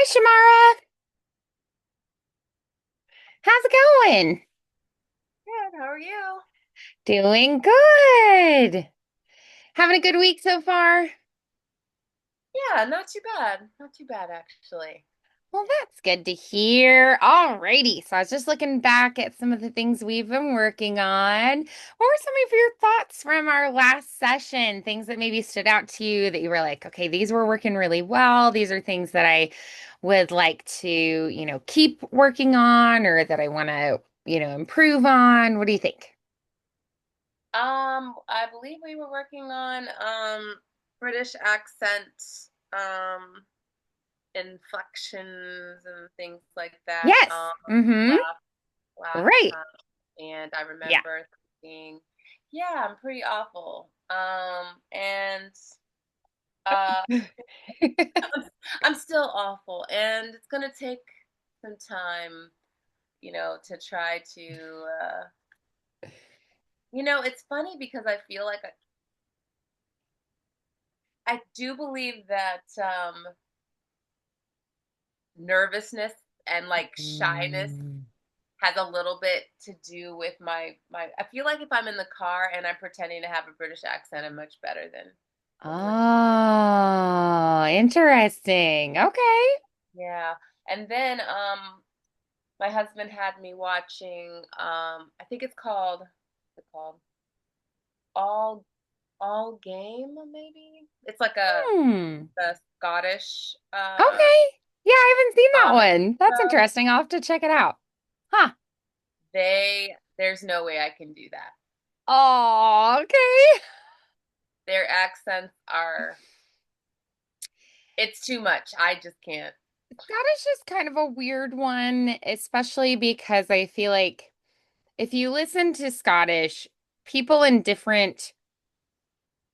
Shammara. How's it going? Good. How are you? Doing good. Having a good week so far? Yeah, not too bad. Not too bad, actually. Well, that's good to hear. Alrighty. So I was just looking back at some of the things we've been working on. What were some of your thoughts from our last session? Things that maybe stood out to you that you were like, okay, these were working really well. These are things that I would like to, keep working on or that I want to, improve on. What do you think? I believe we were working on British accent, um, inflections and things like that. Yes. Mm-hmm. Last last Right. time, and I Yeah. remember thinking, yeah, I'm pretty awful. And uh, I'm still awful, and it's gonna take some time, to try to. It's funny because I feel like I do believe that nervousness and like shyness Mm. has a little bit to do with my. I feel like if I'm in the car and I'm pretending to have a British accent, I'm much better than when. Oh, interesting. Okay. Yeah, and then my husband had me watching. I think it's called. What's it called? All All Game, maybe. It's like Hmm. a Scottish Okay. Yeah, I haven't seen that comedy one. That's show. interesting. I'll have to check it out. Huh. There's no way I can do that. Oh, okay. Their accents are, it's too much. I just can't. Scottish is kind of a weird one, especially because I feel like if you listen to Scottish, people in different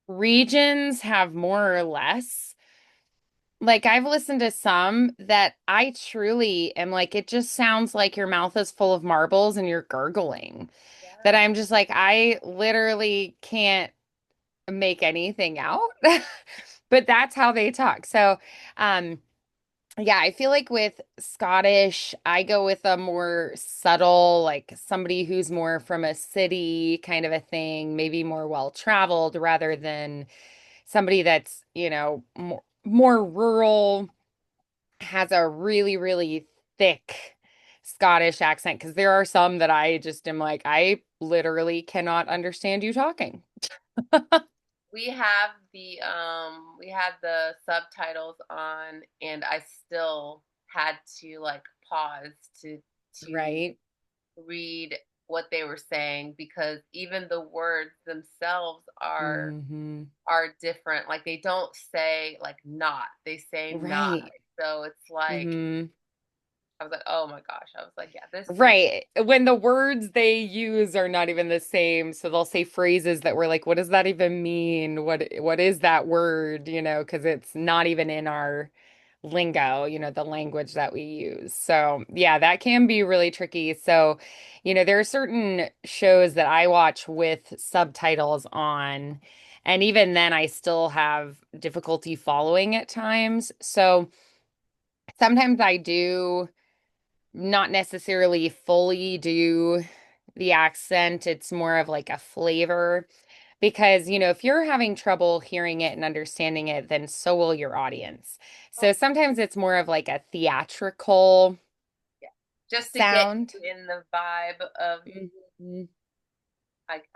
regions have more or less. Like I've listened to some that I truly am like, it just sounds like your mouth is full of marbles and you're gurgling. That Yeah. I'm just like, I literally can't make anything out. But that's how they talk. So, um, yeah, I feel like with Scottish, I go with a more subtle, like somebody who's more from a city kind of a thing, maybe more well traveled rather than somebody that's, more rural has a really, really thick Scottish accent because there are some that I just am like, I literally cannot understand you talking. We had the subtitles on, and I still had to like pause to Right. read what they were saying, because even the words themselves Hmm. are different. Like they don't say like not, they say not. Right. So it's like Hmm. I was like, oh my gosh. I was like, yeah, this is. Right. When the words they use are not even the same. So they'll say phrases that we're like, what does that even mean? What is that word? Because it's not even in our lingo, the language that we use. So yeah, that can be really tricky. So, there are certain shows that I watch with subtitles on, and even then I still have difficulty following at times. So sometimes I do not necessarily fully do the accent. It's more of like a flavor because, if you're having trouble hearing it and understanding it, then so will your audience. So sometimes it's more of like a theatrical Yeah. Just to get sound. you in the vibe of. Mhm.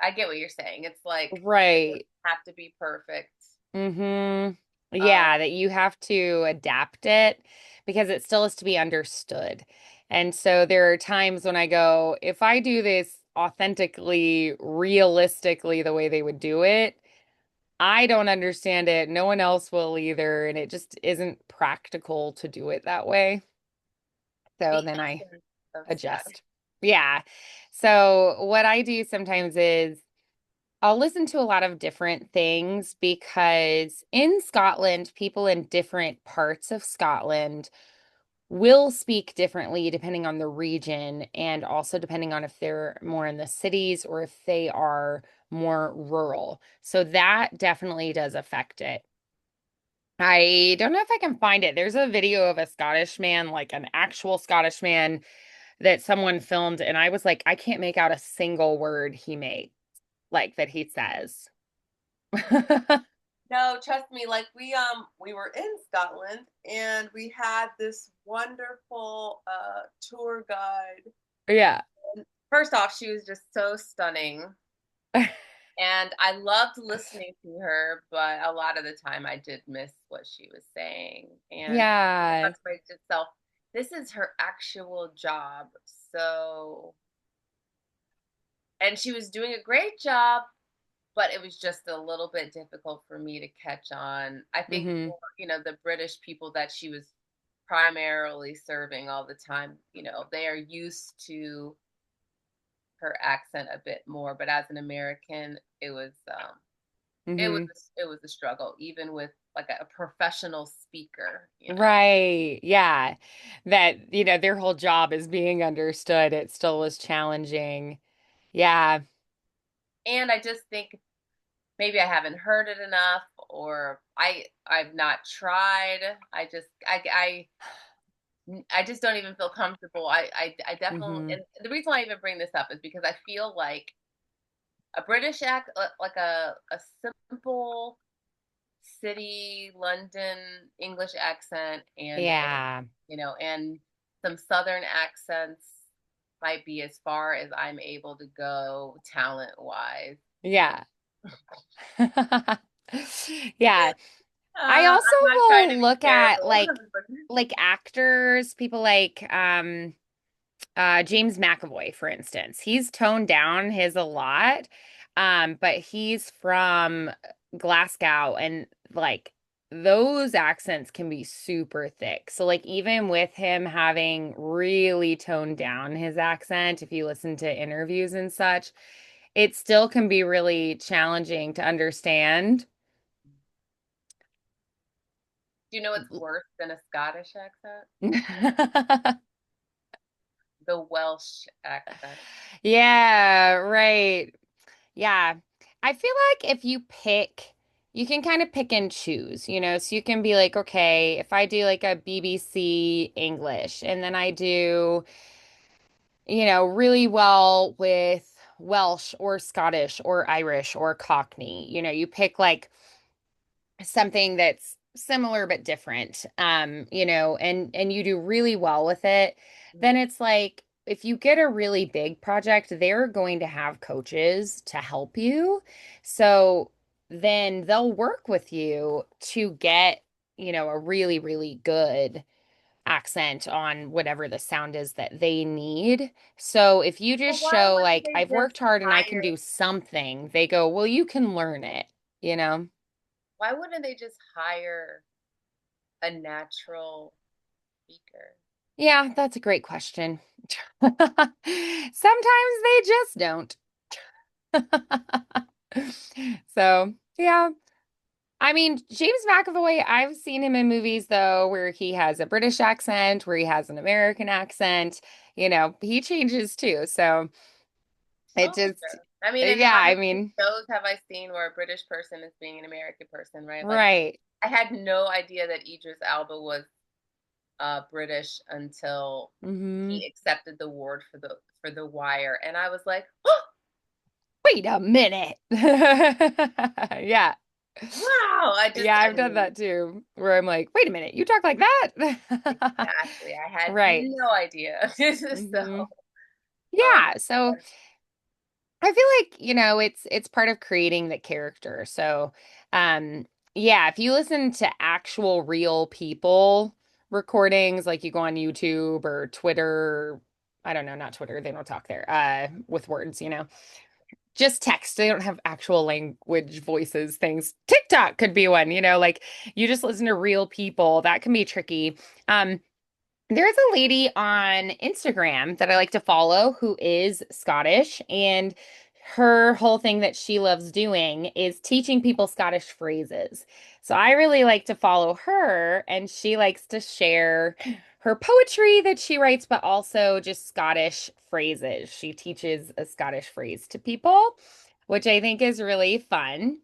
I get what you're saying. It's like it doesn't Right. have to be perfect. Hmm. Um, Yeah, that you have to adapt it because it still is to be understood. And so there are times when I go, if I do this authentically, realistically, the way they would do it, I don't understand it. No one else will either. And it just isn't practical to do it that way. So the then I essence of Scottish. adjust. Yeah. So what I do sometimes is I'll listen to a lot of different things because in Scotland, people in different parts of Scotland will speak differently depending on the region and also depending on if they're more in the cities or if they are more rural. So that definitely does affect it. I don't know if I can find it. There's a video of a Scottish man, like an actual Scottish man that someone filmed, and I was like, I can't make out a single word he makes, like that he says. No, trust me, like we were in Scotland and we had this wonderful tour guide. Yeah. First off, she was just so stunning. And I loved listening to her, but a lot of the time I did miss what she was saying. And Yeah. frustrates itself. This is her actual job. So, and she was doing a great job, but it was just a little bit difficult for me to catch on. I think, Hmm. the British people that she was primarily serving all the time, they are used to her accent a bit more. But as an American, it was Hmm. it was a struggle, even with like a professional speaker. Right. Yeah. That, their whole job is being understood. It still was challenging. Yeah. And I just think maybe I haven't heard it enough, or I've not tried. I just don't even feel comfortable. I definitely, Hmm. and the reason why I even bring this up is because I feel like a British act, like a simple city London English accent, Yeah. and some Southern accents might be as far as I'm able to go talent wise. Yeah. Yeah. I also I'm not trying to will be look at terrible, like actors, people like James McAvoy, for instance. He's toned down his a lot. But he's from Glasgow and like those accents can be super thick. So like even with him having really toned down his accent, if you listen to interviews and such, it still can be really challenging to understand. Do you know what's worse than a Scottish accent? The Welsh accent. Yeah, right. Yeah. I feel like if you pick, you can kind of pick and choose, so you can be like, okay, if I do like a BBC English and then I do, really well with Welsh or Scottish or Irish or Cockney, you pick like something that's similar but different, and you do really well with it, then it's like if you get a really big project, they're going to have coaches to help you. So then they'll work with you to get, a really, really good accent on whatever the sound is that they need. So if you But just why show wouldn't like they I've just worked hard and I can hire? do something, they go, well, you can learn it, you know? Why wouldn't they just hire a natural speaker? Yeah, that's a great question. Sometimes they just don't. So, yeah. I mean, James McAvoy, I've seen him in movies though where he has a British accent, where he has an American accent. He changes too. So it Oh, just, sure. I mean, and yeah, how I many mean, shows have I seen where a British person is being an American person, right? Like, right. I had no idea that Idris Elba was British until Hmm. he accepted the award for the Wire, and I was like, oh, Wait a minute. Yeah. wow! Yeah, I I've done mean, that too, where I'm like, wait a minute, you talk like that? exactly. I had Right. no idea. So, Hmm. um, Yeah. So I feel like, it's part of creating the character. So, yeah, if you listen to actual real people recordings, like you go on YouTube or Twitter, I don't know, not Twitter, they don't talk there, with words, just text. They don't have actual language voices things. TikTok could be one, like you just listen to real people. That can be tricky. There's a lady on Instagram that I like to follow who is Scottish, and her whole thing that she loves doing is teaching people Scottish phrases. So I really like to follow her, and she likes to share her poetry that she writes, but also just Scottish phrases. She teaches a Scottish phrase to people, which I think is really fun.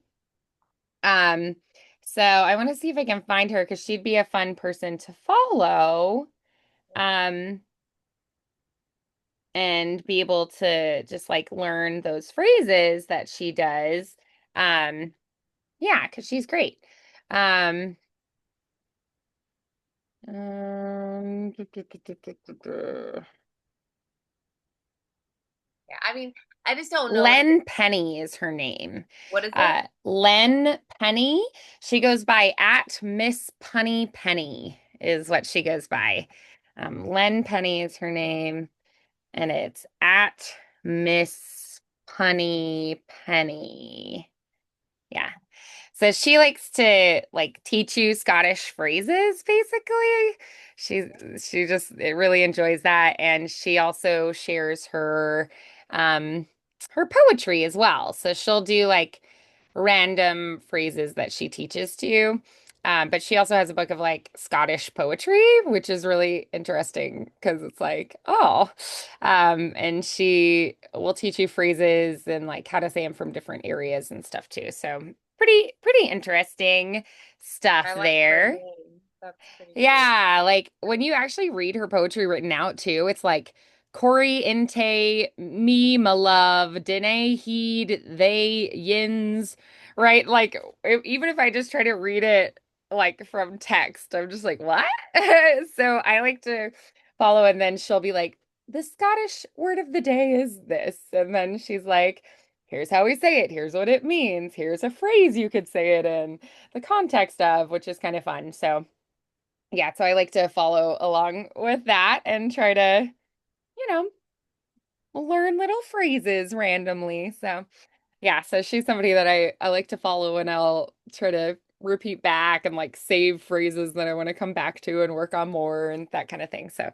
Um, So I want to see if I can find her because she'd be a fun person to follow. Um, and be able to just like learn those phrases that she does. Um, yeah, because she's great. Um, um, Yeah, I mean, I just don't know anything. Len Penny is her name. What is it? Len Penny. She goes by at Miss Punny Penny is what she goes by. Len Penny is her name, and it's at Miss Punny Penny. Yeah. So she likes to like teach you Scottish phrases, basically. She she just really enjoys that, and she also shares um her poetry as well. So she'll do like random phrases that she teaches to you. But she also has a book of like Scottish poetry, which is really interesting because it's like, oh, and she will teach you phrases and like how to say them from different areas and stuff too. So pretty interesting stuff I like her there. name. That's pretty cool. Yeah, like when you actually read her poetry written out too, it's like Corey inte me my love, dene heed they yins, right? Like even if I just try to read it like from text, I'm just like, what? So I like to follow, and then she'll be like, the Scottish word of the day is this. And then she's like, here's how we say it, here's what it means, here's a phrase you could say it in the context of, which is kind of fun. So yeah, so I like to follow along with that and try to, you know, learn little phrases randomly. So yeah, so she's somebody that I like to follow, and I'll try to repeat back and like save phrases that I want to come back to and work on more and that kind of thing. So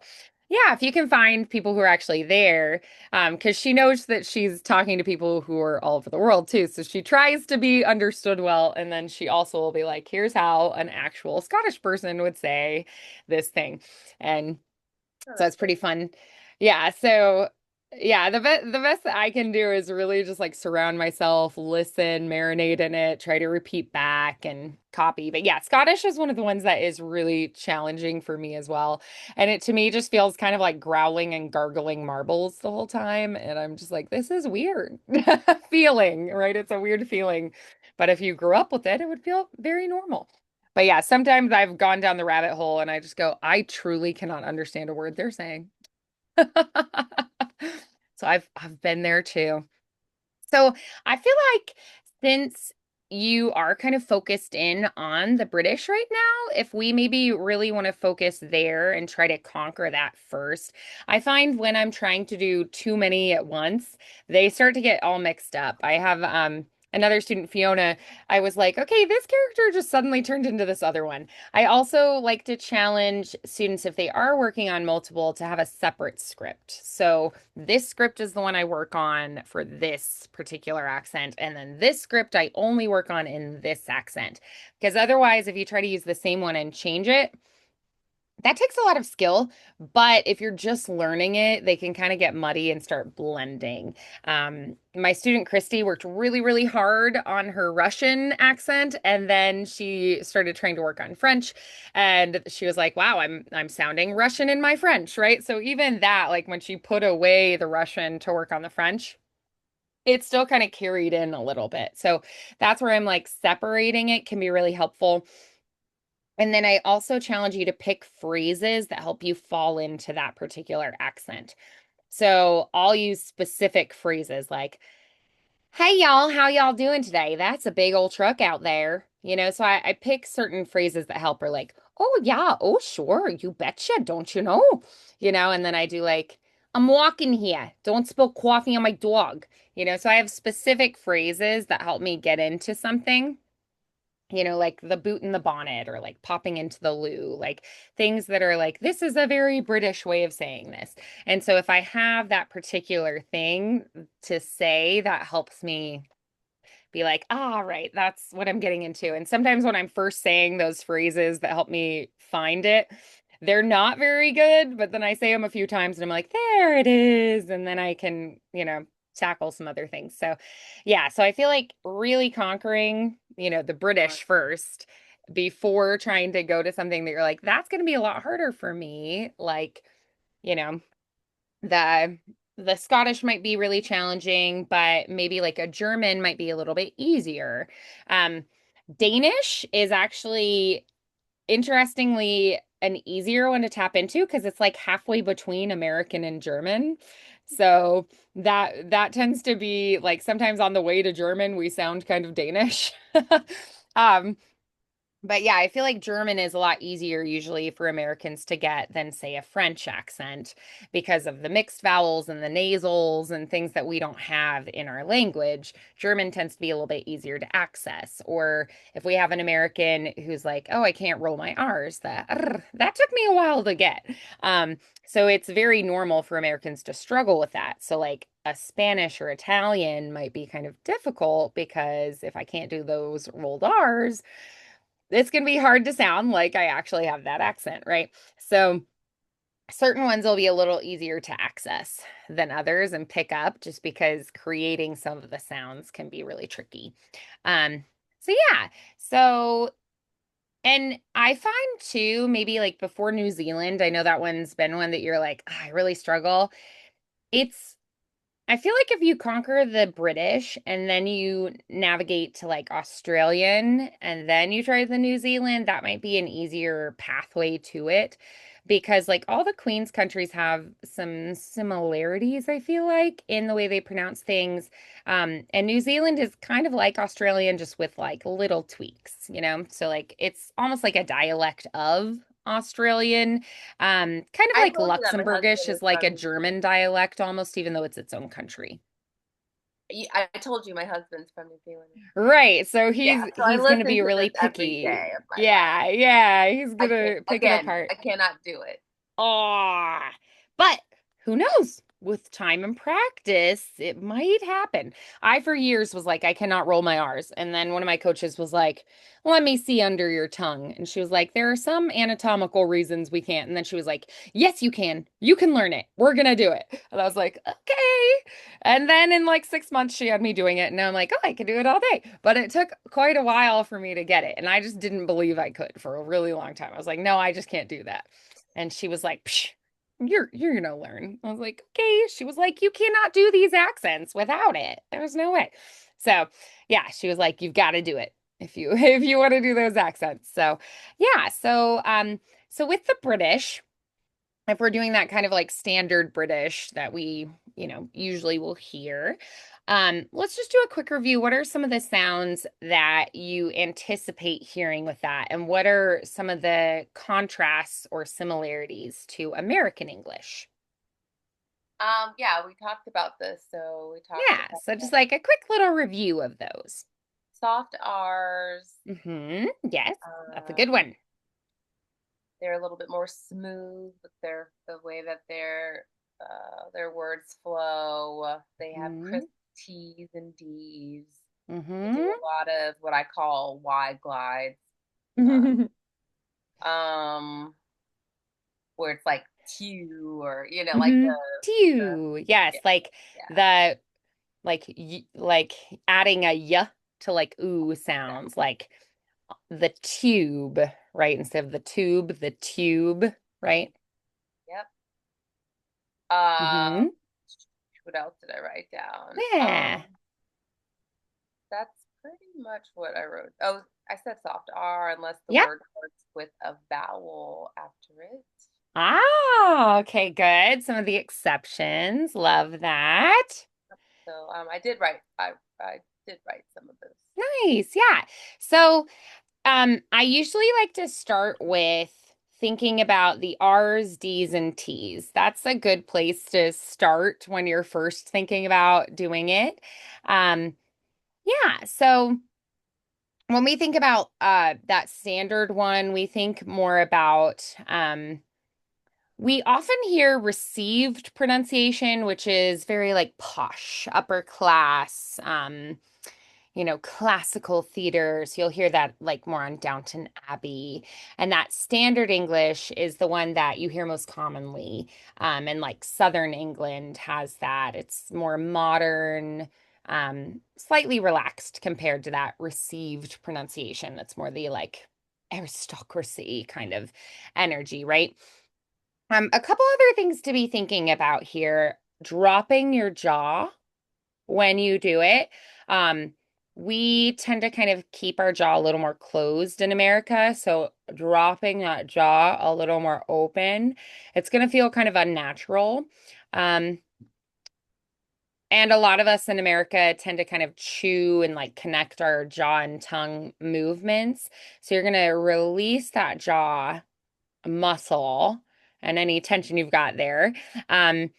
yeah, if you can find people who are actually there, because she knows that she's talking to people who are all over the world too. So she tries to be understood well, and then she also will be like, here's how an actual Scottish person would say this thing. And Oh, so that's it's pretty pretty fun. Yeah, so yeah, the best that I can do is really just like surround myself, listen, marinate in it, try to repeat back and copy. But yeah, Scottish is one of the ones that is really challenging for me as well. And it to me just feels kind of like growling and gargling marbles the whole time. And I'm just like, this is weird feeling, right? It's a weird feeling. But if you grew up with it, it would feel very normal. But yeah, sometimes I've gone down the rabbit hole and I just go, I truly cannot understand a word they're saying. So I've been there too. So I feel like since you are kind of focused in on the British right now, if we maybe really want to focus there and try to conquer that first, I find when I'm trying to do too many at once, they start to get all mixed up. I have another student, Fiona, I was like, okay, this character just suddenly turned into this other one. I also like to challenge students if they are working on multiple to have a separate script. So this script is the one I work on for this particular accent. And then this script I only work on in this accent. Because otherwise, if you try to use the same one and change it, that takes a lot of skill, but if you're just learning it, they can kind of get muddy and start blending. My student Christy worked really hard on her Russian accent, and then she started trying to work on French, and she was like, "Wow, I'm sounding Russian in my French, right?" So even that, like when she put away the Russian to work on the French, it still kind of carried in a little bit. So that's where I'm like separating it can be really helpful. And then I also challenge you to pick phrases that help you fall into that particular accent. So I'll use specific phrases like, hey, y'all, how y'all doing today? That's a big old truck out there. So I pick certain phrases that help her, like, oh, yeah, oh, sure, you betcha, don't you know? And then I do like, I'm walking here. Don't spill coffee on my dog. So I have specific phrases that help me get into something, like the boot in the bonnet or like popping into the loo, like things that are like, this is a very British way of saying this. And so if I have that particular thing to say, that helps me be like, ah, right, that's what I'm getting into. And sometimes when I'm first saying those phrases that help me find it, they're not very good, but then I say them a few times and I'm like, there it is. And then I can, tackle some other things. So, yeah, so I feel like really conquering, the British first before trying to go to something that you're like, that's going to be a lot harder for me. Like, you know, the the Scottish might be really challenging, but maybe like a German might be a little bit easier. Um, Danish is actually interestingly an easier one to tap into because it's like halfway between American and German. So that tends to be like sometimes on the way to German we sound kind of Danish. Um, but yeah, I feel like German is a lot easier usually for Americans to get than, say, a French accent because of the mixed vowels and the nasals and things that we don't have in our language. German tends to be a little bit easier to access. Or if we have an American who's like, oh, I can't roll my R's, that took me a while to get. Um, so it's very normal for Americans to struggle with that. So, like, a Spanish or Italian might be kind of difficult because if I can't do those rolled R's, it's going to be hard to sound like I actually have that accent, right? So certain ones will be a little easier to access than others and pick up just because creating some of the sounds can be really tricky. So yeah. So and I find too, maybe like before New Zealand, I know that one's been one that you're like, "Ah, I really struggle." It's I feel like if you conquer the British and then you navigate to like Australian and then you try the New Zealand, that might be an easier pathway to it because like all the Queen's countries have some similarities, I feel like, in the way they pronounce things. And New Zealand is kind of like Australian, just with like little tweaks, you know? So like it's almost like a dialect of Australian. Kind of I like told you that my Luxembourgish husband is is like from a New German Zealand. dialect almost, even though it's its own country. I told you my husband's from New Zealand. Right. So Yeah, he's so I he's gonna listen be to really this every picky. day of my life. Yeah, yeah, he's I can't, gonna pick it again, apart. I cannot do it. Ah, but who knows? With time and practice, it might happen. I, for years, was like, I cannot roll my R's. And then one of my coaches was like, let me see under your tongue. And she was like, there are some anatomical reasons we can't. And then she was like, yes, you can. You can learn it. We're gonna do it. And I was like, okay. And then in like 6 months, she had me doing it. And now I'm like, oh, I can do it all day. But it took quite a while for me to get it. And I just didn't believe I could for a really long time. I was like, no, I just can't do that. And she was like, Psh, you're gonna learn. I was like, okay. She was like, you cannot do these accents without it. There's no way. So yeah, she was like, you've got to do it if you if you want to do those accents. So yeah, so with the British, if we're doing that kind of like standard British that we, usually will hear, let's just do a quick review. What are some of the sounds that you anticipate hearing with that? And what are some of the contrasts or similarities to American English? Yeah, we talked about this. So we talked Yeah, about so just like a quick little review of those. soft R's. Yes, that's a good Um, one. they're a little bit more smooth with the way that their words flow. They have Mm-hmm. crisp T's and D's. They do Mm-hmm. a lot of what I call wide glides, um, where it's like Q or like Mm-hmm. the Tew. Yes, yeah, like yeah, the like adding a y to like ooh sounds exactly. like the tube, right? Instead of the tube, the tube, right? Yep. Uh, Mm-hmm. what else did I write down? Yeah. That's pretty much what I wrote. Oh, I said soft R unless the Yep. word starts with a vowel after it. Ah, okay, good. Some of the exceptions. Love that. So I did write some of those. Nice. Yeah. So I usually like to start with thinking about the R's, D's, and T's. That's a good place to start when you're first thinking about doing it. Um, yeah, so when we think about that standard one, we think more about we often hear received pronunciation, which is very like posh, upper class, classical theater. So you'll hear that like more on Downton Abbey. And that standard English is the one that you hear most commonly. And like Southern England has that. It's more modern, slightly relaxed compared to that received pronunciation. That's more the like aristocracy kind of energy, right? A couple other things to be thinking about here. Dropping your jaw when you do it. Um, we tend to kind of keep our jaw a little more closed in America. So dropping that jaw a little more open, it's going to feel kind of unnatural. Um, and a lot of us in America tend to kind of chew and like connect our jaw and tongue movements. So you're going to release that jaw muscle and any tension you've got there. Um,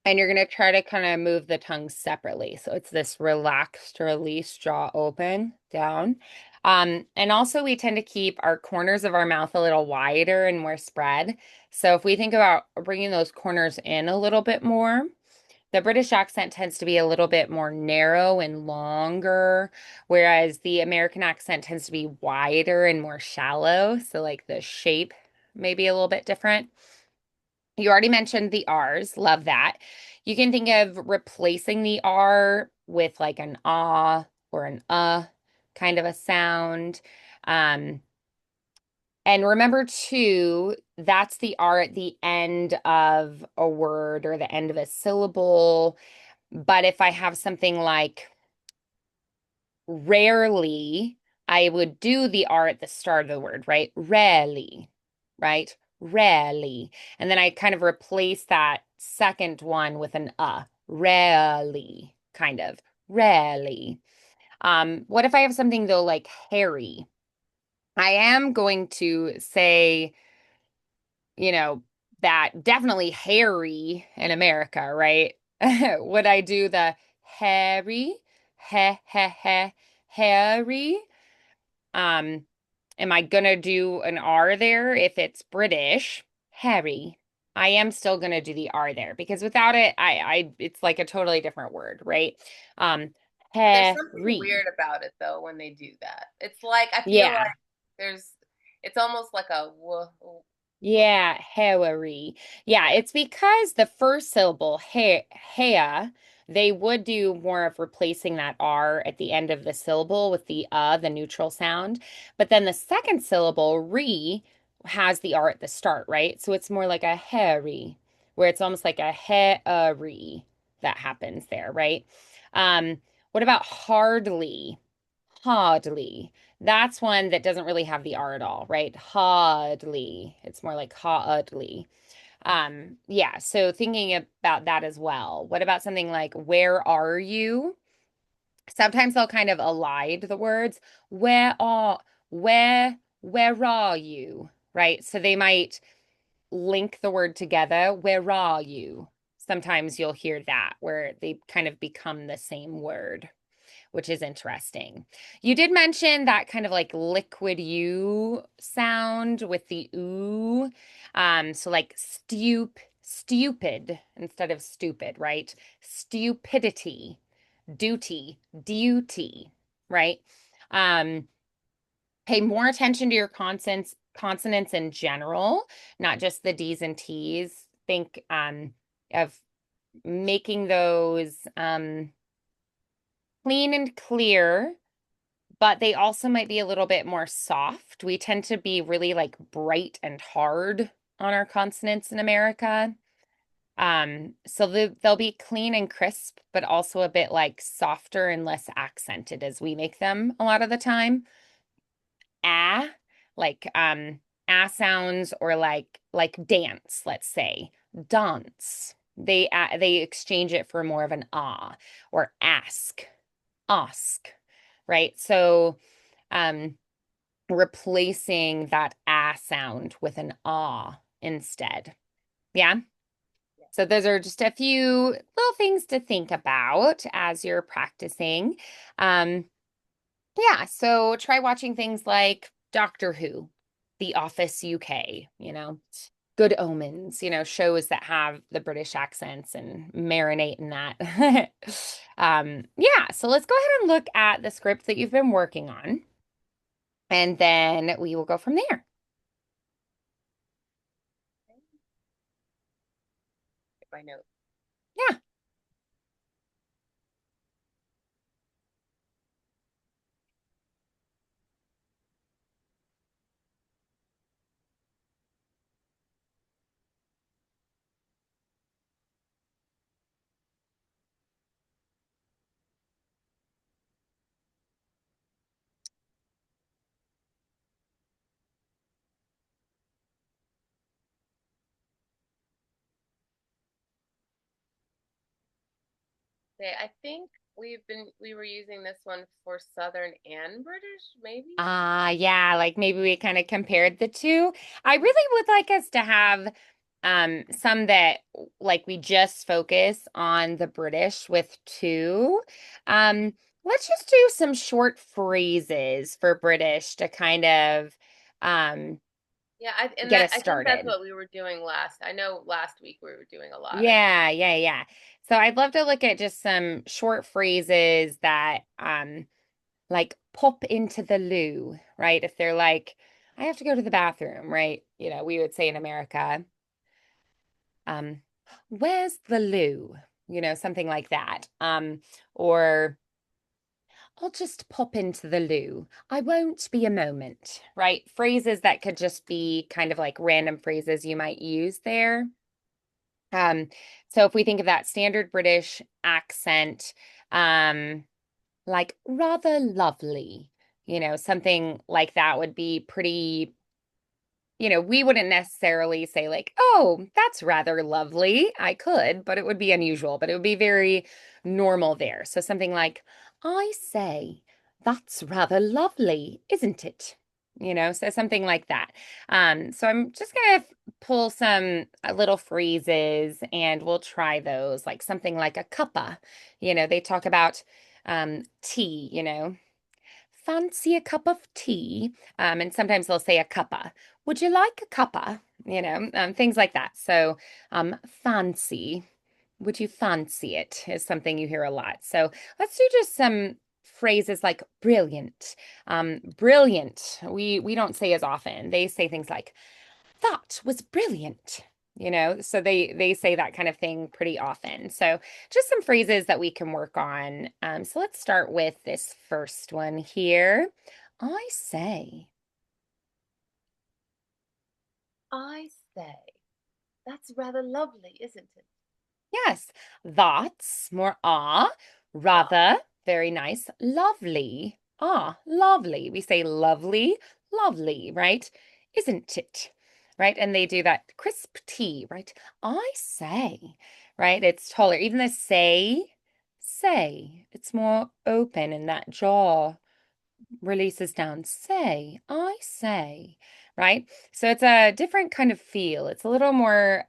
and you're going to try to kind of move the tongue separately. So it's this relaxed release, jaw open, down. And also, we tend to keep our corners of our mouth a little wider and more spread. So if we think about bringing those corners in a little bit more, the British accent tends to be a little bit more narrow and longer, whereas the American accent tends to be wider and more shallow. So, like the shape may be a little bit different. You already mentioned the R's. Love that. You can think of replacing the R with like an ah or an kind of a sound. Um, and remember too, that's the R at the end of a word or the end of a syllable. But if I have something like rarely, I would do the R at the start of the word, right? Rarely, right? Rarely. And then I kind of replace that second one with an rarely, kind of. Rarely. What if I have something though like hairy? I am going to say, you know, that definitely hairy in America, right? Would I do the hairy, he, hairy? Um, am I gonna do an R there if it's British? Harry. I am still gonna do the R there because without it, it's like a totally different word, right? Um, There's something Harry. weird about it though when they do that. It's like I feel Yeah. like there's it's almost like a Yeah, Hillary. Yeah, it's because the first syllable, hea, they would do more of replacing that R at the end of the syllable with the neutral sound. But then the second syllable, re, has the R at the start, right? So it's more like a Harry, where it's almost like a Harry that happens there, right? What about hardly? Hardly. That's one that doesn't really have the R at all, right? Hardly. It's more like hardly. Yeah, so thinking about that as well. What about something like where are you? Sometimes they'll kind of elide the words. Where are you? Right? So they might link the word together. Where are you? Sometimes you'll hear that where they kind of become the same word, which is interesting. You did mention that kind of like liquid U sound with the ooh. So like stupid instead of stupid, right? Stupidity, duty, right? Um, Pay more attention to your consonants in general, not just the D's and T's. Think of making those clean and clear, but they also might be a little bit more soft. We tend to be really like bright and hard on our consonants in America. So they'll be clean and crisp, but also a bit like softer and less accented as we make them a lot of the time. Ah, like sounds or like dance, let's say. Dance. They exchange it for more of an or ask, right? So um replacing that sound with an instead. Yeah. So those are just a few little things to think about as you're practicing. Um, yeah, so try watching things like Doctor Who, The Office UK. good omens, shows that have the British accents and marinate in that. Yeah, so let's go ahead and look at the script that you've been working on, and then we will go from there. Get my notes. Yeah. Okay, I think we were using this one for Southern and British, maybe? Yeah, like maybe we kind of compared the two. I really would like us to have some that like we just focus on the British with two. Um, let's just do some short phrases for British to kind of um Yeah, and get that us I think that's started. what we were doing last. I know last week we were doing a lot of. Yeah, yeah, yeah. So I'd love to look at just some short phrases that like pop into the loo, right? If they're like, I have to go to the bathroom, right? We would say in America, um, where's the loo? Something like that. Or I'll just pop into the loo. I won't be a moment, right? Phrases that could just be kind of like random phrases you might use there. Um, so if we think of that standard British accent, like rather lovely, something like that would be pretty, we wouldn't necessarily say like, oh, that's rather lovely. I could, but it would be unusual, but it would be very normal there. So something like, I say, that's rather lovely, isn't it? So something like that. So I'm just gonna pull some little phrases and we'll try those, like something like a cuppa. They talk about tea, fancy a cup of tea. And sometimes they'll say a cuppa. Would you like a cuppa? Things like that. So, fancy. Would you fancy it is something you hear a lot. So let's do just some phrases like brilliant. Brilliant. We don't say as often. They say things like that was brilliant. So they say that kind of thing pretty often. So just some phrases that we can work on. So let's start with this first one here. I say. I say, that's rather lovely, isn't it? Yes, that's more Ah, rather, very nice, lovely. Lovely. We say lovely, lovely, right? Isn't it? Right? And they do that crisp T, right? I say, right? It's taller. Even the say, it's more open in that jaw releases down. Say, I say, right? So it's a different kind of feel. It's a little more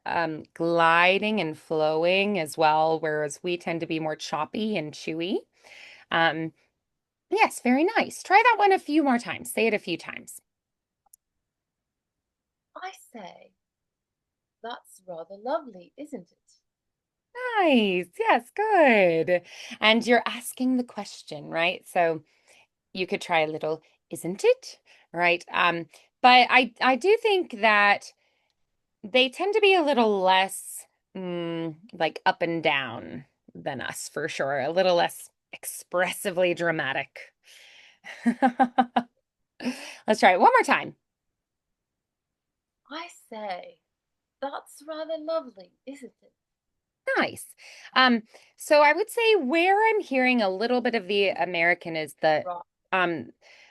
gliding and flowing as well, whereas we tend to be more choppy and chewy. Um, yes, very nice. Try that one a few more times. Say it a few times. I say, that's rather lovely, isn't it? Nice. Yes, good. And you're asking the question, right? So you could try a little, isn't it? Right? But I do think that they tend to be a little less like up and down than us for sure, a little less expressively dramatic. Let's try it one more time. I say, that's rather lovely, isn't it? Nice. Um, so I would say where I'm hearing a little bit of the American is the Right. um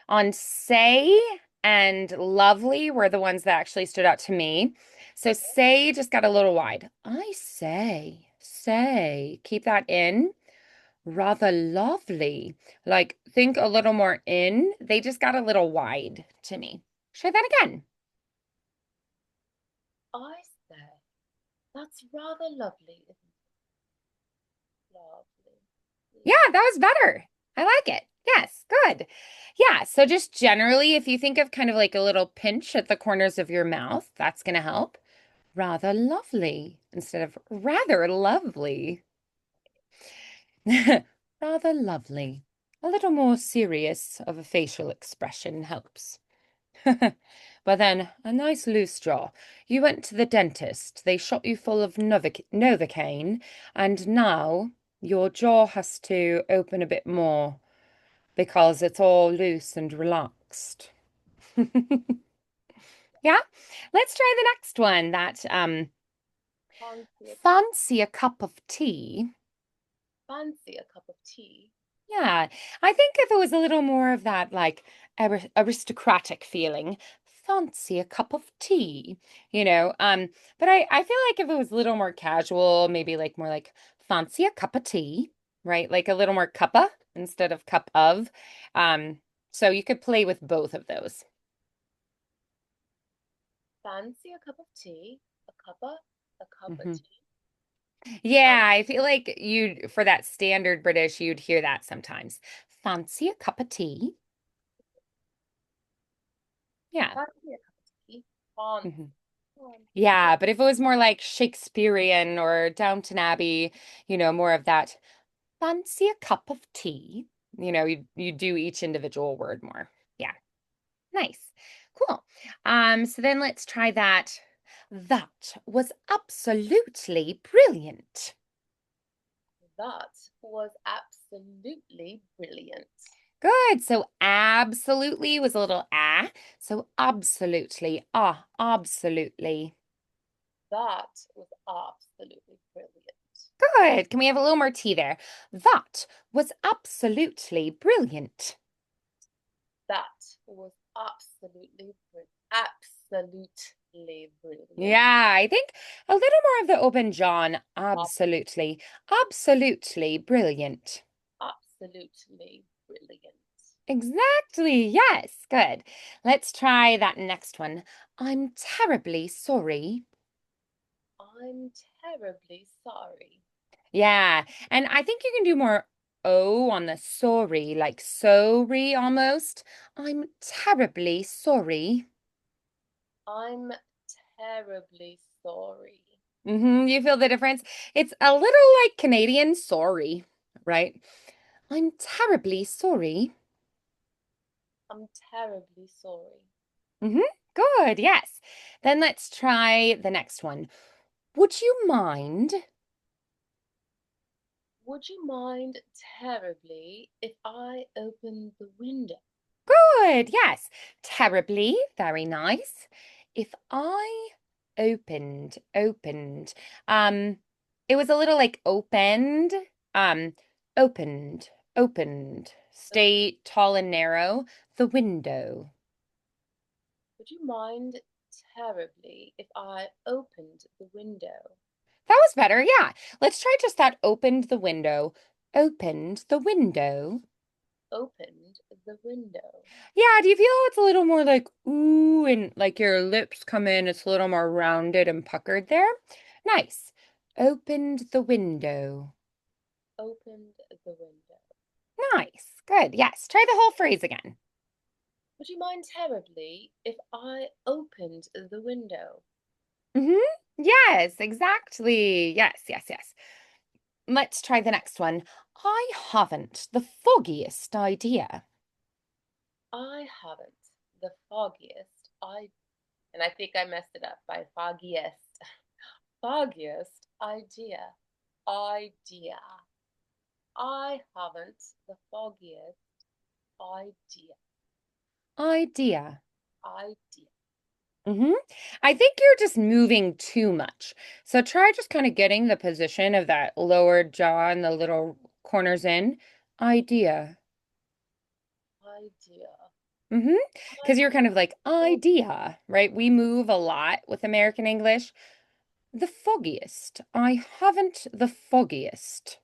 on say and lovely were the ones that actually stood out to me. So say just got a little wide. I say, keep that in. Rather lovely. Like, think a little more in. They just got a little wide to me. Try that again. I say, that's rather lovely, isn't it? Lovely. Yeah, that was better. I like it. Yes, good. Yeah, so just generally, if you think of kind of like a little pinch at the corners of your mouth, that's going to help. rather lovely instead of rather lovely. Rather lovely. A little more serious of a facial expression helps. But then, a nice loose jaw. You went to the dentist, they shot you full of Novocaine, and now your jaw has to open a bit more because it's all loose and relaxed. Yeah, let's try the next one. That Fancy a cup, fancy a cup of tea. fancy a cup of tea. Yeah, I think if it was a little more of that like aristocratic feeling, fancy a cup of tea, you know. But I feel like if it was a little more casual, maybe like more like fancy a cup of tea, right? Like a little more cuppa instead of cup of. Um, so you could play with both of those. Fancy a cup of tea. A cup of Hmm. tea. Yeah, Um, I feel like you for that standard British, you'd hear that sometimes. Fancy a cup of tea. Yeah. fancy a cup of tea. Fancy. Mhm. Yeah. Yeah, but if it was more like Shakespearean or Downton Abbey, more of that fancy a cup of tea, you do each individual word more. Yeah, nice. Cool. So then let's try that. That was absolutely brilliant. That was absolutely brilliant. Good. So absolutely was a little ah. So absolutely. Ah, absolutely. That was absolutely brilliant. Good. Can we have a little more tea there? That was absolutely brilliant. That was absolutely brilliant. Absolutely brilliant. Yeah, I think a little more of the open John. Absolutely. Absolutely brilliant. Absolutely brilliant. Exactly. Yes. Good. Let's try that next one. I'm terribly sorry. I'm terribly sorry. Yeah. And I think you can do more O on the sorry, like sorry almost. I'm terribly sorry. I'm terribly sorry. You feel the difference? It's a little like Canadian sorry, right? I'm terribly sorry. I'm terribly sorry. hmm Good, yes. Then let's try the next one. Would you mind? Would you mind terribly if I opened the window? Good, yes. Terribly, very nice. If I opened, um, it was a little like opened, um, opened. Open. Stay tall and narrow. The window. Would you mind terribly if I opened the window? That was better, yeah. Let's try just that opened the window. Opened the window. Opened the window. Yeah, do you feel it's a little more like ooh and like your lips come in, it's a little more rounded and puckered there? Nice. Opened the window. Opened the window. Nice. Good. Yes. Try the whole phrase again. Would you mind terribly if I opened the window? hmm Yes, exactly. Yes, yes, yes. Let's try the next one. I haven't the foggiest idea. I haven't the foggiest I and I think I messed it up by foggiest. Foggiest idea. Idea. I haven't the foggiest idea. Idea. Idea. hmm I think you're just moving too much. So try just kind of getting the position of that lower jaw and the little corners in. Idea. Idea. hmm I Because you're kind of like, fog- idea, right? We move a lot with American English. The foggiest. I haven't the foggiest.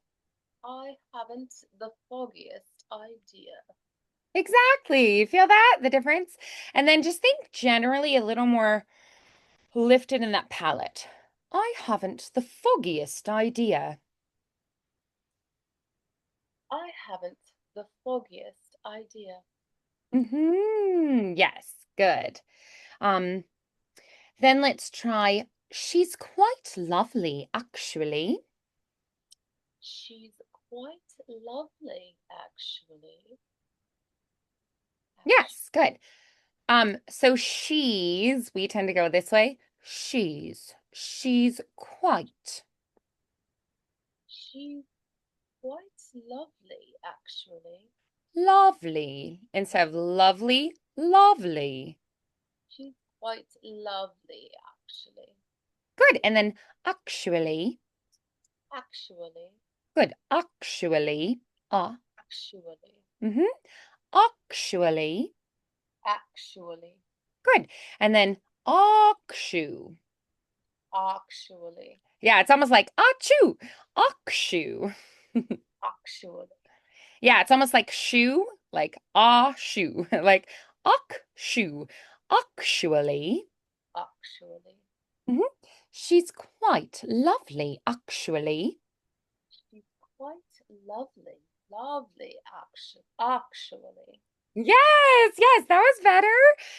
I haven't the foggiest idea. Exactly. You feel that? The difference? And then just think generally a little more lifted in that palate. I haven't the foggiest idea. I haven't the foggiest idea. Yes, good. Um, then let's try. She's quite lovely, actually. She's quite lovely, actually. Actually, Yes, good. So we tend to go this way. She's quite she's quite lovely, actually. lovely instead of lovely, lovely. She's quite lovely, actually. Good. And then actually, Actually, good. Actually, actually, mm-hmm. Actually, actually, good. And then akshu. actually, Yeah, it's almost like achoo, akshu. actually, Yeah, it's almost like shoe, like ah shoe, like akshu. Actually, actually. mhm. She's quite lovely, actually. She's quite lovely, lovely, actually. Yes, that was better.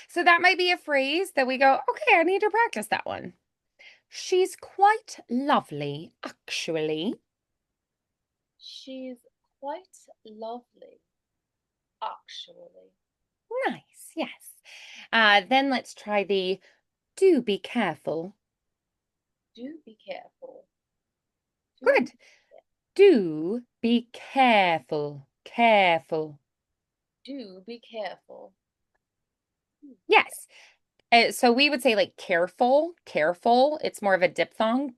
So that might be a phrase that we go, okay, I need to practice that one. She's quite lovely, actually. She's quite lovely, actually. Nice, yes. Then let's try the do be careful. Do be careful. Do Good. Do be careful. Careful. do be careful. Do be Yes. So we would say like careful, careful. It's more of a diphthong.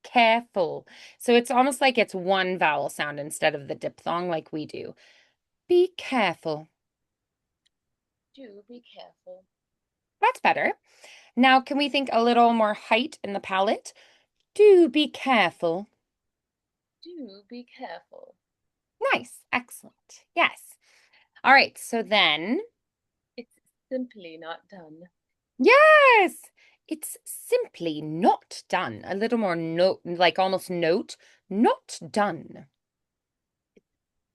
Careful. So it's almost like it's one vowel sound instead of the diphthong like we do. Be careful. do be careful. That's better. Now, can we think a little more height in the palate? Do be careful. Do be careful. Nice. Excellent. Yes. All right. So then, It's simply not done. yes, it's simply not done. A little more note, like almost note, not done.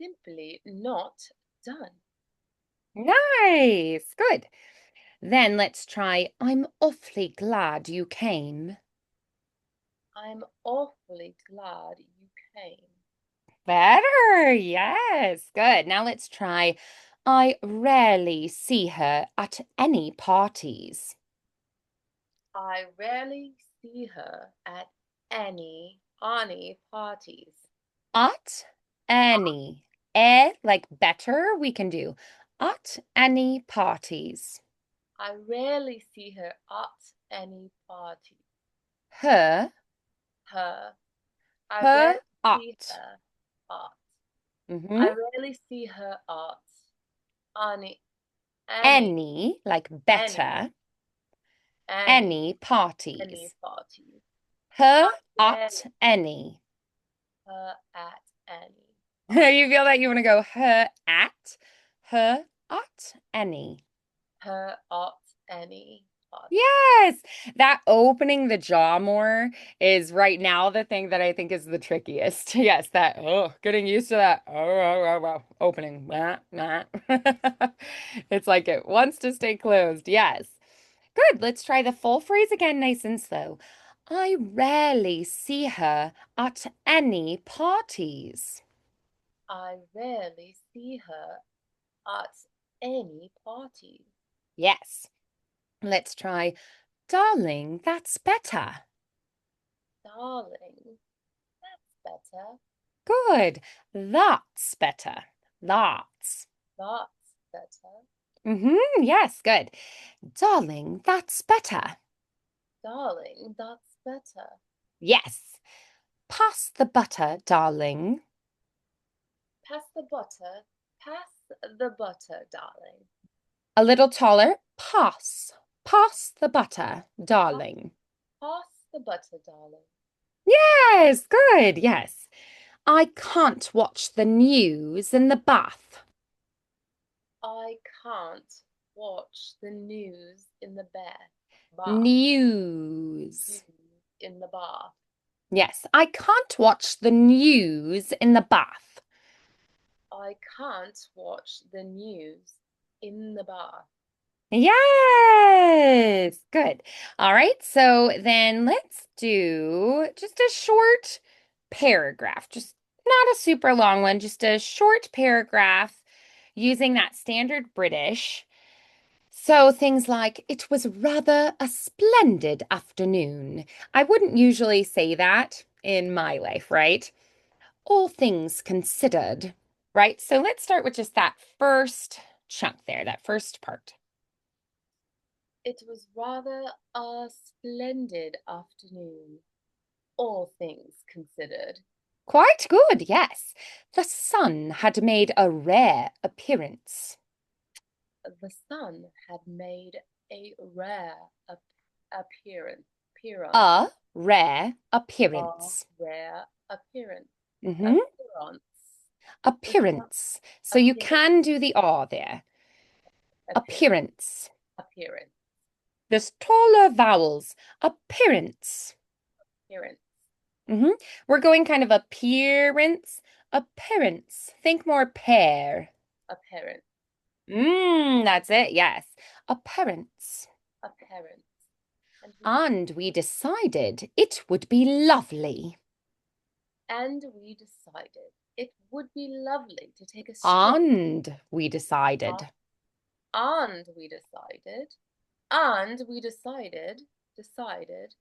Simply not done. Nice. Good. Then let's try, I'm awfully glad you came. I'm awfully glad you came. Better. Yes. Good. Now let's try, I rarely see her at any parties. I rarely see her at any parties. At any. Like better, we can do. At any parties. I rarely see her at any parties. Her, Her. I her, rarely see at. her at. Mm-hmm. I rarely see her at any any Any, like any better, any any any parties. parties. Her, I rarely at, any. her at any You parties. feel that you want to go her, at, any. Her at any parties. Yes, that opening the jaw more is right now the thing that I think is the trickiest. Yes, that getting used to that opening. It's like it wants to stay closed. Yes. Good. Let's try the full phrase again, nice and slow. I rarely see her at any parties. I rarely see her at any parties. Yes. Let's try, darling, that's better. Darling, that's better. Good. That's better. That's. That's better. Yes, good. Darling, that's better. Darling, that's better. Yes. Pass the butter, darling. Pass the butter. Pass the butter, darling. A little taller. Pass. Pass the butter, Pass, darling. pass the butter, darling. Yes, good. Yes. I can't watch the news in the bath. I can't watch the news in the bath. News. News in the bath. Yes, I can't watch the news in the bath. I can't watch the news in the bath. Yes. Good. All right. So then let's do just a short paragraph, just not a super long one, just a short paragraph using that standard British. So things like, it was rather a splendid afternoon. I wouldn't usually say that in my life, right? All things considered, right? So let's start with just that first chunk there, that first part. It was rather a splendid afternoon, all things considered. Quite good, yes. The sun had made a rare appearance. The sun had made a rare appearance, appearance, A rare a appearance. rare appearance, Hmm. appearance, the sun, Appearance. So you appearance, can do the R there. appearance, Appearance. appearance, There's taller vowels. Appearance. appearance, Hmm. We're going kind of appearance. Appearance. Think more pair. appearance, That's it. Yes. Appearance. appearance, And we decided it would be lovely. and we decided it would be lovely to take a stroll. And we decided. And we decided, and we decided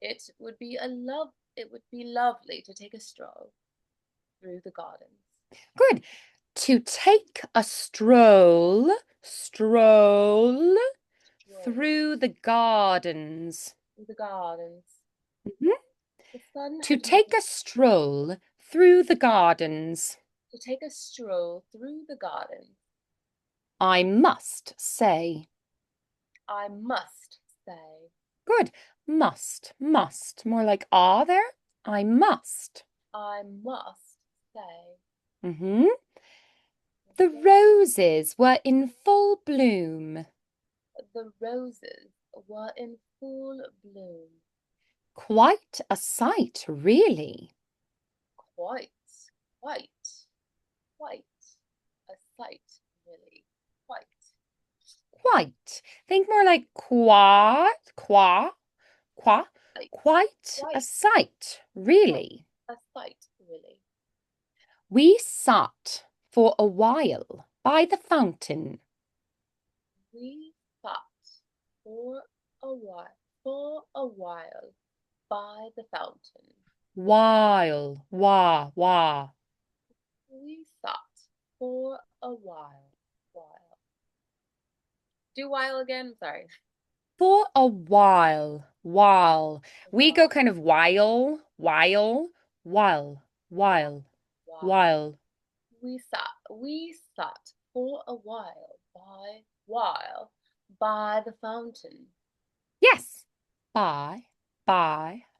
it would be lovely to take a stroll through the gardens. Good. To take a stroll Stroll through the gardens. through the gardens. Mhm. The sun To had take made a stroll through the gardens. to take a stroll through the gardens. I must say. I must say, Good. Must. More like are there? I must. I must say, Hmm. The roses were in full bloom. the roses were in full bloom. Quite a sight, really. Quite, quite, quite a sight, really. Quite, Quite. Think more like qua, quite, quite a quite, sight, quite really. a sight, really. We sat for a while by the fountain. We sat for for a while by the fountain. While, wah. We sat for a while. Do while again? Sorry. For a while. A We go while, kind of while, while, while. while. We sat for a while by the fountain. Yes, by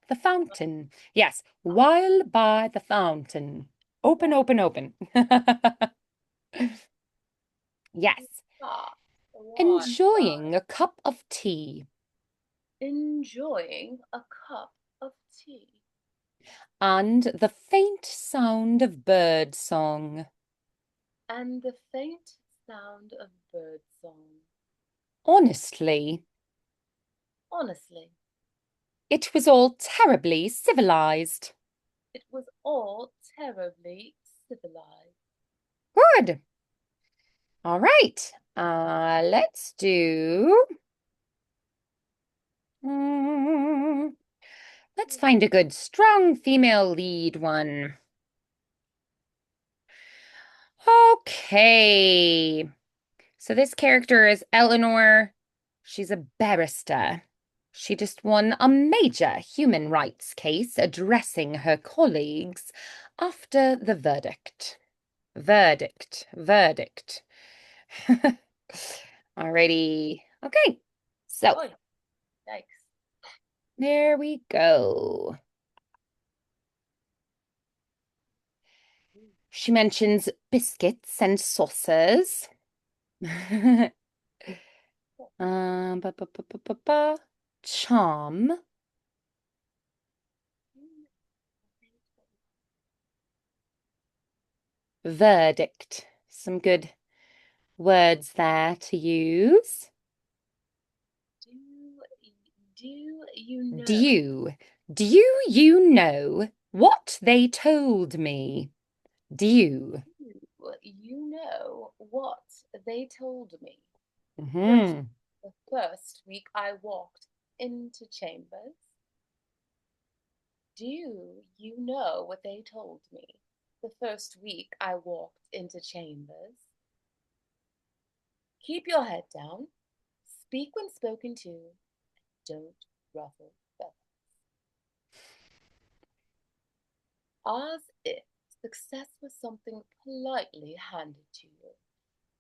the fountain. Yes, while by the fountain. Open, While open, open. we Yes, sat a while enjoying a cup of tea enjoying a cup of tea and the faint sound of bird song. and the faint sound of bird song. Honestly, Honestly, it was all terribly civilized. it was all terribly civilized. Good. All right. Let's do. mm, let's find a good, strong female lead one. Okay. So this character is Eleanor. She's a barrister. She just won a major human rights case addressing her colleagues after the verdict. Verdict. Alrighty. Okay. So Oh, yikes. there we go. She mentions biscuits and saucers. Ba. Charm. Verdict. Some good words there to use. Do you know? Do you know what they told me? Do You know what they told me. First, hmm the first week I walked into chambers. Do you know what they told me? The first week I walked into chambers. Keep your head down. Speak when spoken to. Don't ruffle feathers. As if success was something politely handed to you,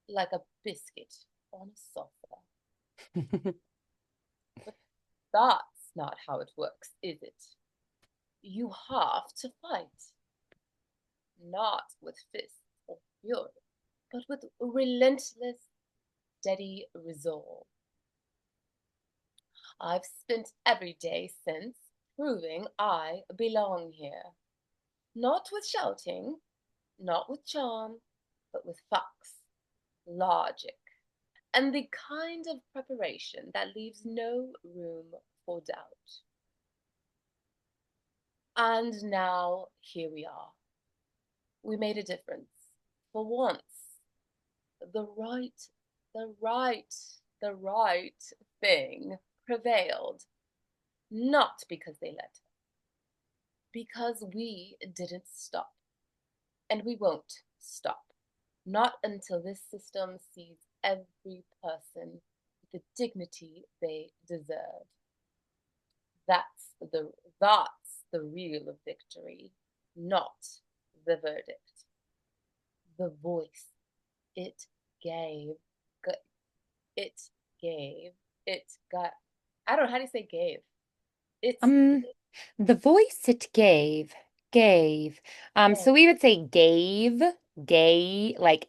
like a biscuit on a sofa. But that's not how it works, is it? You have to fight, not with fists or fury, but with relentless, steady resolve. I've spent every day since proving I belong here. Not with shouting, not with charm, but with facts, logic, and the kind of preparation that leaves no room for doubt. And now here we are. We made a difference. For once, the right, the right, the right thing prevailed. Not because they let us, because we didn't stop. And we won't stop. Not until this system sees every person with the dignity they deserve. That's the that's the real victory, not the verdict. The voice it gave, it gave, it got. I don't know how do you say gave. It Um, the voice it gave. gave, So we would say gave, like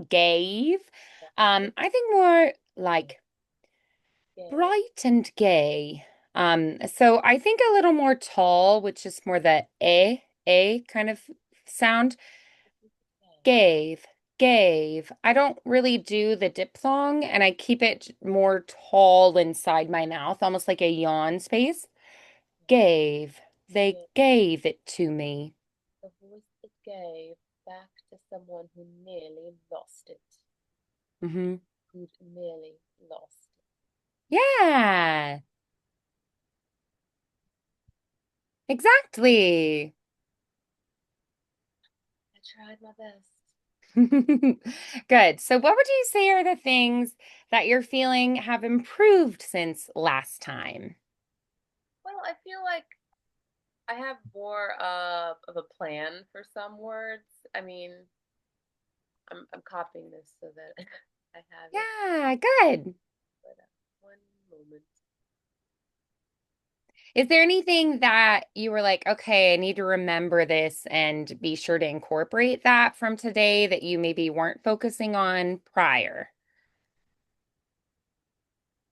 gave. it I think more like gave, bright and gay. So I think a little more tall, which is more the kind of sound. it gave. Gave. I don't really do the diphthong, and I keep it more tall inside my mouth, almost like a yawn space. Gave. They Gave. gave it to me. The voice it gave back to someone who nearly lost it, Hmm. who'd nearly lost it. Yeah, exactly. I tried my best. Good. So, what would you say are the things that you're feeling have improved since last time? Well, I feel like I have more of a plan for some words. I mean, I'm copying this so that I have it. Yeah, good. But one moment. Is there anything that you were like, okay, I need to remember this and be sure to incorporate that from today that you maybe weren't focusing on prior?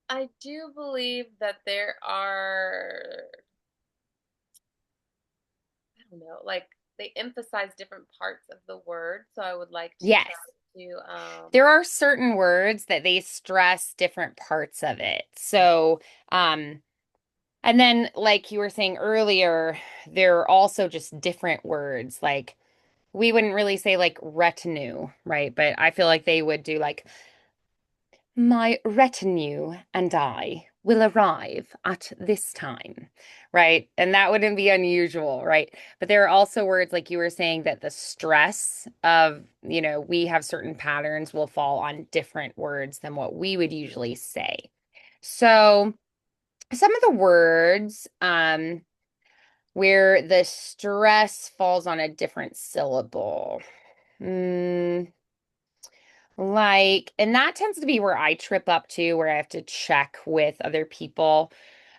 I do believe that there are, I don't know, like they emphasize different parts of the word. So I would like to try Yes. to There are certain words that they stress different parts of it. So, and then like you were saying earlier, there are also just different words. Like we wouldn't really say like retinue, right? But I feel like they would do like my retinue and I will arrive at this time, right? And that wouldn't be unusual, right? But there are also words like you were saying that the stress of, we have certain patterns will fall on different words than what we would usually say. So some of the words where the stress falls on a different syllable. Mm, and that tends to be where I trip up to, where I have to check with other people.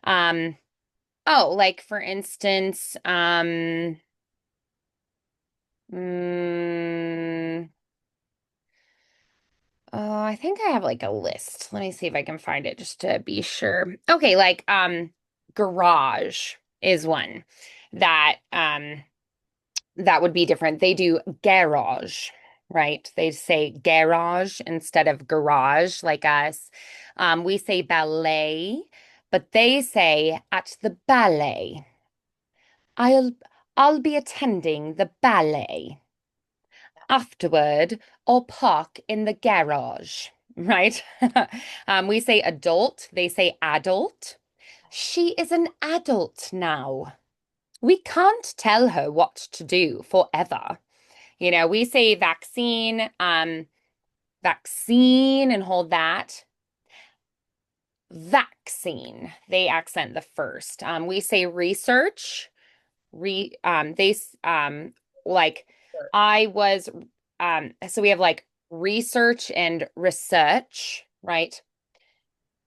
Um, oh, like for instance, mm, oh, I think I have like a list. Let me see if I can find it just to be sure. Okay, like garage is one that that would be different. They do garage, right? They say garage instead of garage, like us. We say ballet, but they say at the ballet. I'll I'll be attending the ballet. Afterward, I'll park in the garage, right? We say adult, they say adult. She is an adult now. We can't tell her what to do forever. We say vaccine and hold that. Vaccine. They accent the first. We say research. They like I was so we have like research and research, right?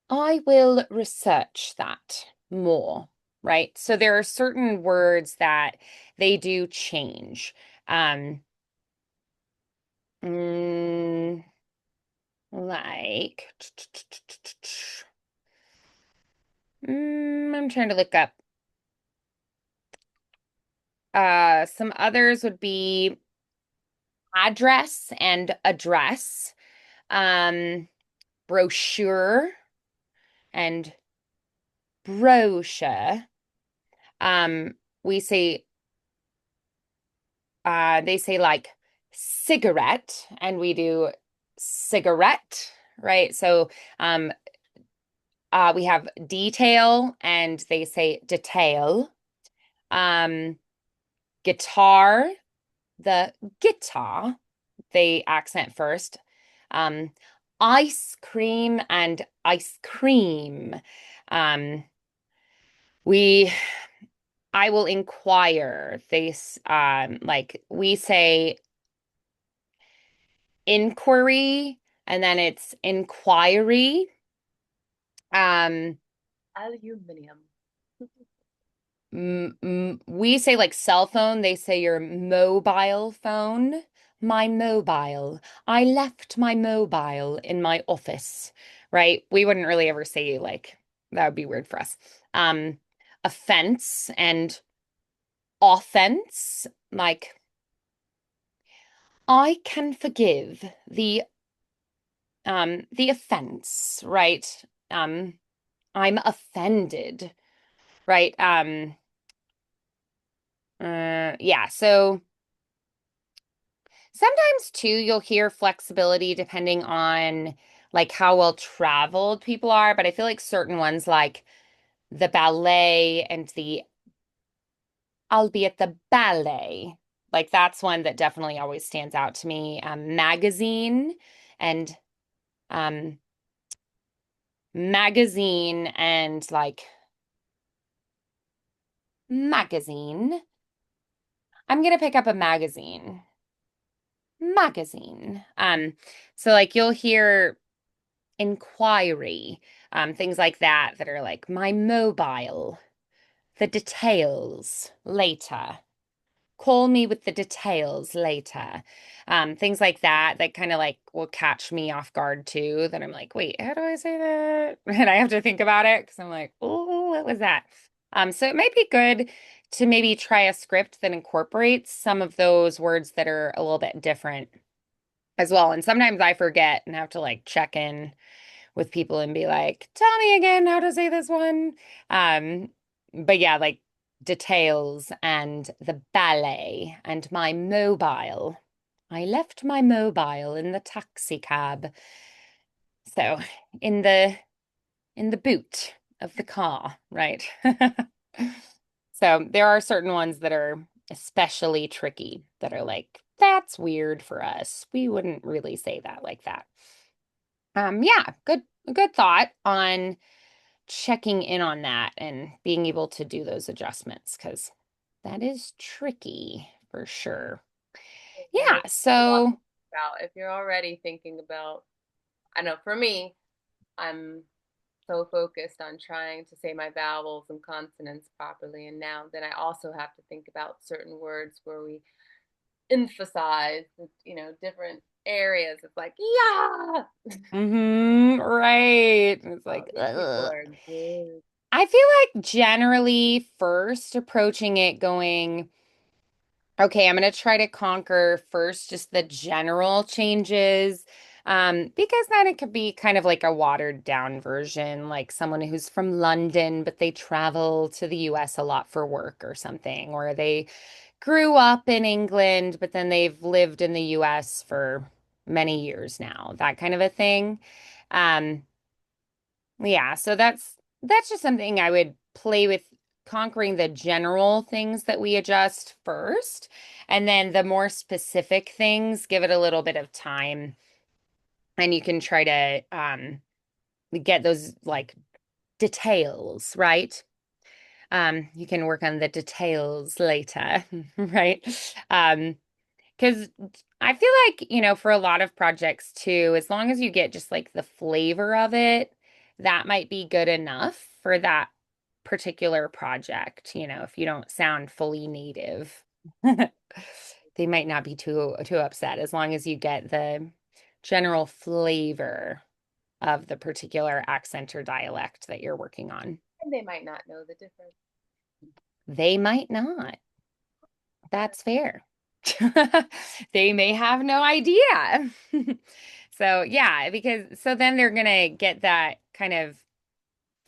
I will research that more, right? So there are certain words that they do change. Um, mm, like I'm trying to look up some others would be address and address, brochure and brochure. We say they say like cigarette and we do cigarette, right? So um we have detail and they say detail. Um guitar, the guitar, they accent first. Um ice cream and ice cream. Um we I will inquire. Like we say inquiry and then it's inquiry. Um, Aluminium. we say like cell phone, they say your mobile phone. My mobile. I left my mobile in my office, right? We wouldn't really ever say like that would be weird for us. Um, offense and offense, like I can forgive the offense, right? I'm offended, right? Yeah, so sometimes too you'll hear flexibility depending on like how well traveled people are, but I feel like certain ones like the ballet and the I'll be at the ballet. Like that's one that definitely always stands out to me. Magazine and um magazine and like magazine. I'm gonna pick up a magazine. Magazine. So like you'll hear inquiry, things like that that are like my mobile, the details later. Call me with the details later. Things like that that kind of like will catch me off guard too. That I'm like, wait, how do I say that? And I have to think about it because I'm like, oh, what was that? So it might be good to maybe try a script that incorporates some of those words that are a little bit different as well. And sometimes I forget and have to like check in with people and be like, tell me again how to say this one. Um, but yeah, like details and the ballet and my mobile. I left my mobile in the taxi cab. So in the boot of the car, right? So there are certain ones that are especially tricky that are like, that's weird for us. We wouldn't really say that like that. Yeah, good thought on checking in on that and being able to do those adjustments because that is tricky for sure. And Yeah, it's a lot so about if you're already thinking about, I know for me, I'm so focused on trying to say my vowels and consonants properly. And now then I also have to think about certain words where we emphasize, different areas. It's like, yeah. right. It's Oh, like, these people ugh. are good. I feel like generally first approaching it going, okay, I'm going to try to conquer first just the general changes. Because then it could be kind of like a watered down version, like someone who's from London, but they travel to the US a lot for work or something, or they grew up in England, but then they've lived in the US for many years now, that kind of a thing. Um, yeah, so that's just something I would play with conquering the general things that we adjust first, and then the more specific things, give it a little bit of time, and you can try to get those like details, right? You can work on the details later, right? Because I feel like, for a lot of projects too, as long as you get just like the flavor of it, that might be good enough for that particular project, if you don't sound fully native. They might not be too upset as long as you get the general flavor of the particular accent or dialect that you're working on. And they might not know the difference. They might not. That's fair. They may have no idea. So, yeah, because so then they're gonna get that kind of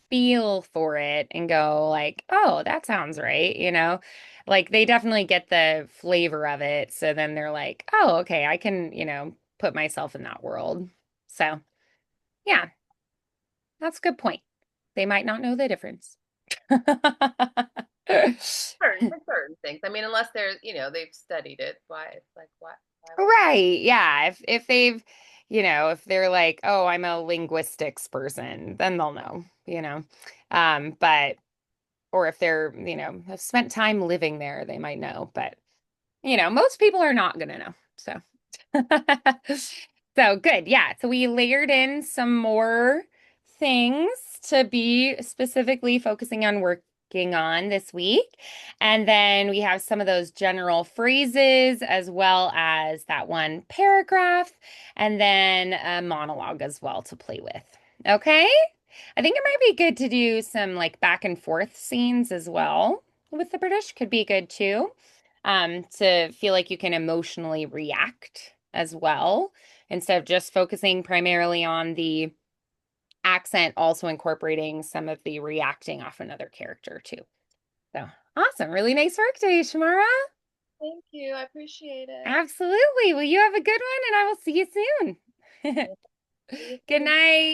feel for it and go like, "Oh, that sounds right." Like they definitely get the flavor of it. So then they're like, "Oh, okay, I can, put myself in that world." So, yeah, that's a good point. They might not know the difference. For certain things. I mean, unless they've studied it. Why? It's like, why would Right. Yeah. If they've, if they're like, "Oh, I'm a linguistics person," then they'll know. But or if they're, have spent time living there, they might know, but most people are not gonna know. So So good. Yeah. So we layered in some more things to be specifically focusing on working on this week. And then we have some of those general phrases as well as that one paragraph and then a monologue as well to play with. Okay. I think it might be good to do some like back and forth scenes as well with the British. Could be good too. To feel like you can emotionally react as well instead of just focusing primarily on the accent, also incorporating some of the reacting off another character too. So awesome. Really nice work today, Shamara. Thank you. I appreciate it. Absolutely. Well, you have a good one and I will see you soon. Yeah, see you Good soon. night.